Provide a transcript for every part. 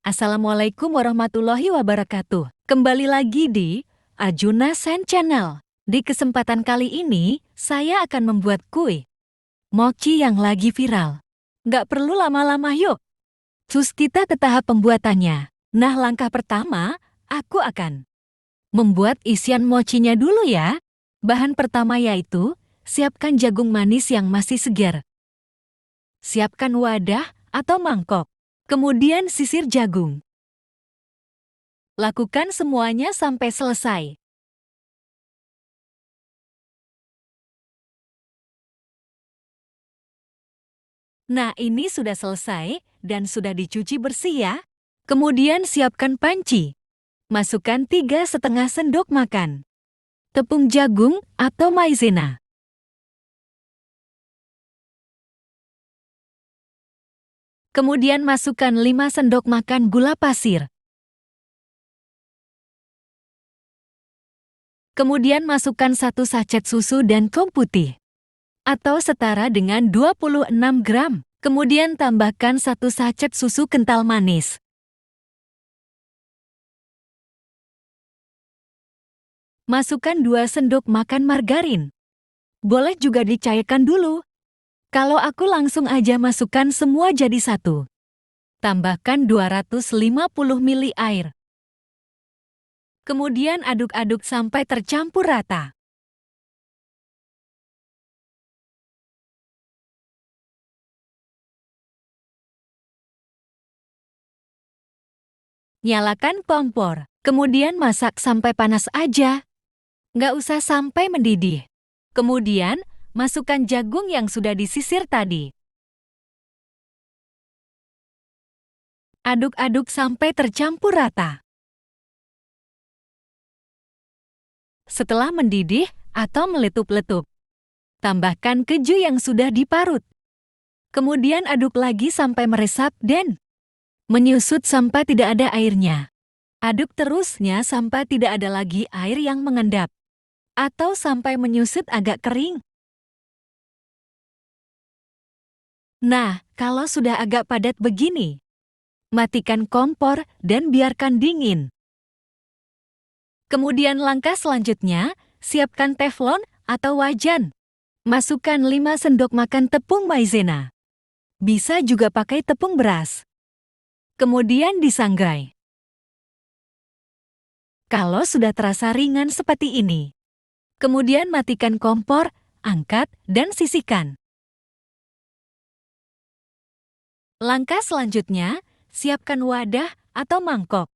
Assalamualaikum warahmatullahi wabarakatuh. Kembali lagi di Arjuna Sen Channel. Di kesempatan kali ini, saya akan membuat kue mochi yang lagi viral. Nggak perlu lama-lama yuk. Terus kita ke tahap pembuatannya. Nah, langkah pertama, aku akan membuat isian mochinya dulu ya. Bahan pertama yaitu, siapkan jagung manis yang masih segar. Siapkan wadah atau mangkok. Kemudian sisir jagung. Lakukan semuanya sampai selesai. Nah, ini sudah selesai dan sudah dicuci bersih ya. Kemudian siapkan panci. Masukkan 3,5 sendok makan tepung jagung atau maizena. Kemudian masukkan 5 sendok makan gula pasir. Kemudian masukkan 1 sachet susu dan garam putih, atau setara dengan 26 gram. Kemudian tambahkan 1 sachet susu kental manis. Masukkan 2 sendok makan margarin. Boleh juga dicairkan dulu. Kalau aku langsung aja masukkan semua jadi satu. Tambahkan 250 ml air. Kemudian aduk-aduk sampai tercampur rata. Nyalakan kompor, kemudian masak sampai panas aja. Nggak usah sampai mendidih. Kemudian, masukkan jagung yang sudah disisir tadi. Aduk-aduk sampai tercampur rata. Setelah mendidih atau meletup-letup, tambahkan keju yang sudah diparut. Kemudian aduk lagi sampai meresap dan menyusut sampai tidak ada airnya. Aduk terusnya sampai tidak ada lagi air yang mengendap, atau sampai menyusut agak kering. Nah, kalau sudah agak padat begini, matikan kompor dan biarkan dingin. Kemudian langkah selanjutnya, siapkan teflon atau wajan. Masukkan 5 sendok makan tepung maizena. Bisa juga pakai tepung beras. Kemudian disangrai. Kalau sudah terasa ringan seperti ini, kemudian matikan kompor, angkat, dan sisihkan. Langkah selanjutnya, siapkan wadah atau mangkok.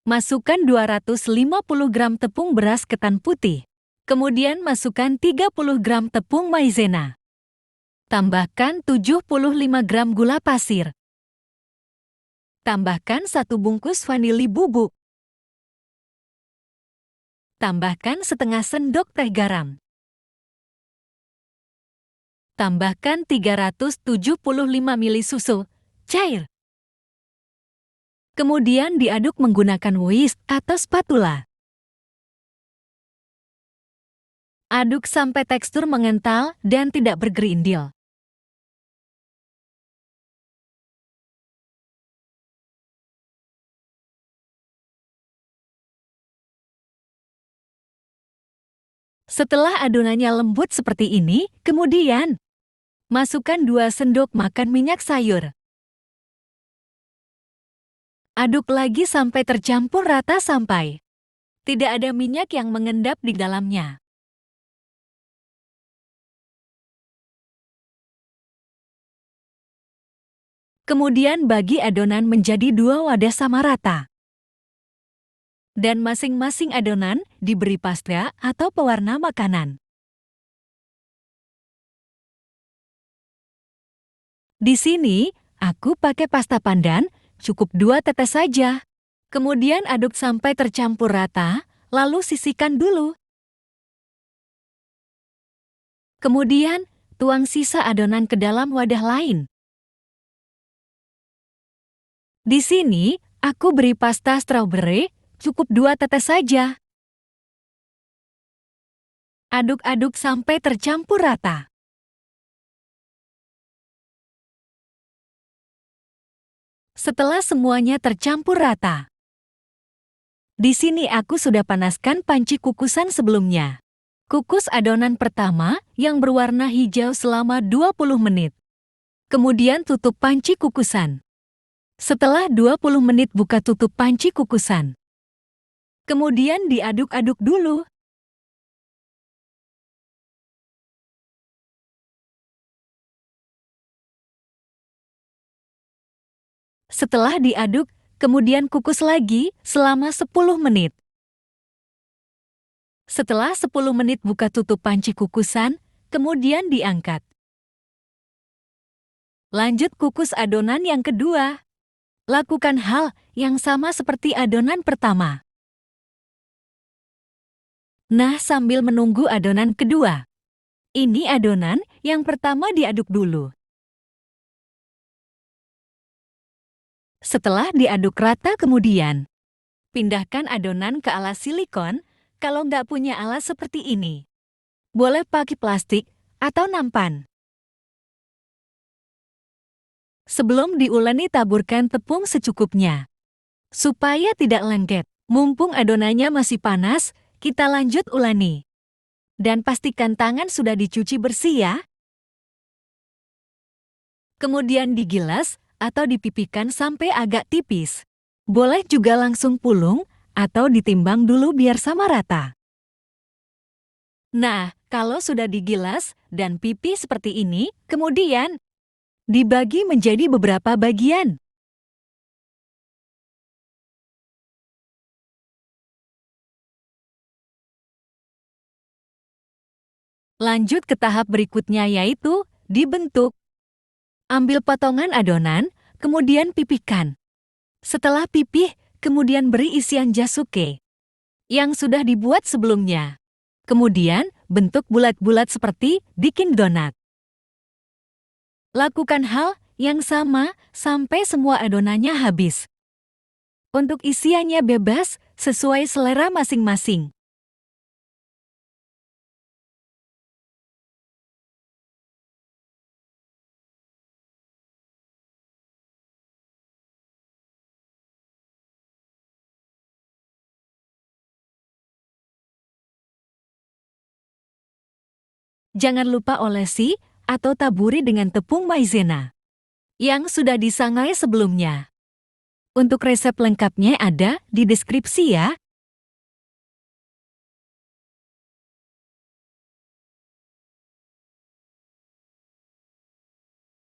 Masukkan 250 gram tepung beras ketan putih. Kemudian masukkan 30 gram tepung maizena. Tambahkan 75 gram gula pasir. Tambahkan 1 bungkus vanili bubuk. Tambahkan setengah sendok teh garam. Tambahkan 375 ml susu cair. Kemudian diaduk menggunakan whisk atau spatula. Aduk sampai tekstur mengental dan tidak bergerindil. Setelah adonannya lembut seperti ini, kemudian masukkan 2 sendok makan minyak sayur. Aduk lagi sampai tercampur rata sampai tidak ada minyak yang mengendap di dalamnya. Kemudian bagi adonan menjadi 2 wadah sama rata. Dan masing-masing adonan diberi pasta atau pewarna makanan. Di sini, aku pakai pasta pandan, cukup 2 tetes saja. Kemudian aduk sampai tercampur rata, lalu sisihkan dulu. Kemudian, tuang sisa adonan ke dalam wadah lain. Di sini, aku beri pasta strawberry, cukup 2 tetes saja. Aduk-aduk sampai tercampur rata. Setelah semuanya tercampur rata. Di sini aku sudah panaskan panci kukusan sebelumnya. Kukus adonan pertama yang berwarna hijau selama 20 menit. Kemudian tutup panci kukusan. Setelah 20 menit buka tutup panci kukusan. Kemudian diaduk-aduk dulu. Setelah diaduk, kemudian kukus lagi selama 10 menit. Setelah 10 menit buka tutup panci kukusan, kemudian diangkat. Lanjut kukus adonan yang kedua. Lakukan hal yang sama seperti adonan pertama. Nah, sambil menunggu adonan kedua. Ini adonan yang pertama diaduk dulu. Setelah diaduk rata kemudian, pindahkan adonan ke alas silikon kalau nggak punya alas seperti ini. Boleh pakai plastik atau nampan. Sebelum diuleni taburkan tepung secukupnya. Supaya tidak lengket, mumpung adonannya masih panas, kita lanjut uleni. Dan pastikan tangan sudah dicuci bersih ya. Kemudian digilas atau dipipihkan sampai agak tipis. Boleh juga langsung pulung atau ditimbang dulu biar sama rata. Nah, kalau sudah digilas dan pipih seperti ini, kemudian dibagi menjadi beberapa bagian. Lanjut ke tahap berikutnya yaitu dibentuk. Ambil potongan adonan, kemudian pipihkan. Setelah pipih, kemudian beri isian jasuke yang sudah dibuat sebelumnya. Kemudian, bentuk bulat-bulat seperti bikin donat. Lakukan hal yang sama sampai semua adonannya habis. Untuk isiannya bebas, sesuai selera masing-masing. Jangan lupa olesi atau taburi dengan tepung maizena yang sudah disangai sebelumnya. Untuk resep lengkapnya ada di deskripsi ya.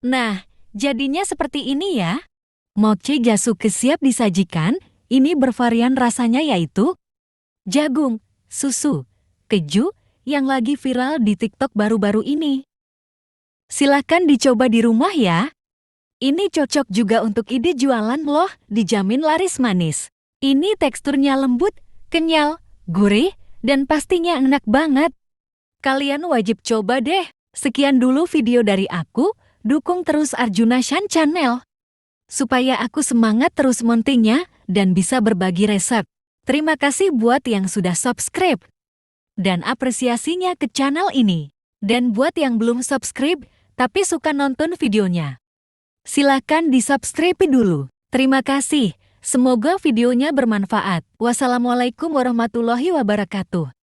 Nah, jadinya seperti ini ya. Mochi jasuke siap disajikan. Ini bervarian rasanya yaitu jagung, susu, keju yang lagi viral di TikTok baru-baru ini. Silahkan dicoba di rumah ya. Ini cocok juga untuk ide jualan loh, dijamin laris manis. Ini teksturnya lembut, kenyal, gurih, dan pastinya enak banget. Kalian wajib coba deh. Sekian dulu video dari aku, dukung terus Arjuna Shan Channel. Supaya aku semangat terus montingnya dan bisa berbagi resep. Terima kasih buat yang sudah subscribe dan apresiasinya ke channel ini. Dan buat yang belum subscribe tapi suka nonton videonya, silakan di-subscribe dulu. Terima kasih. Semoga videonya bermanfaat. Wassalamualaikum warahmatullahi wabarakatuh.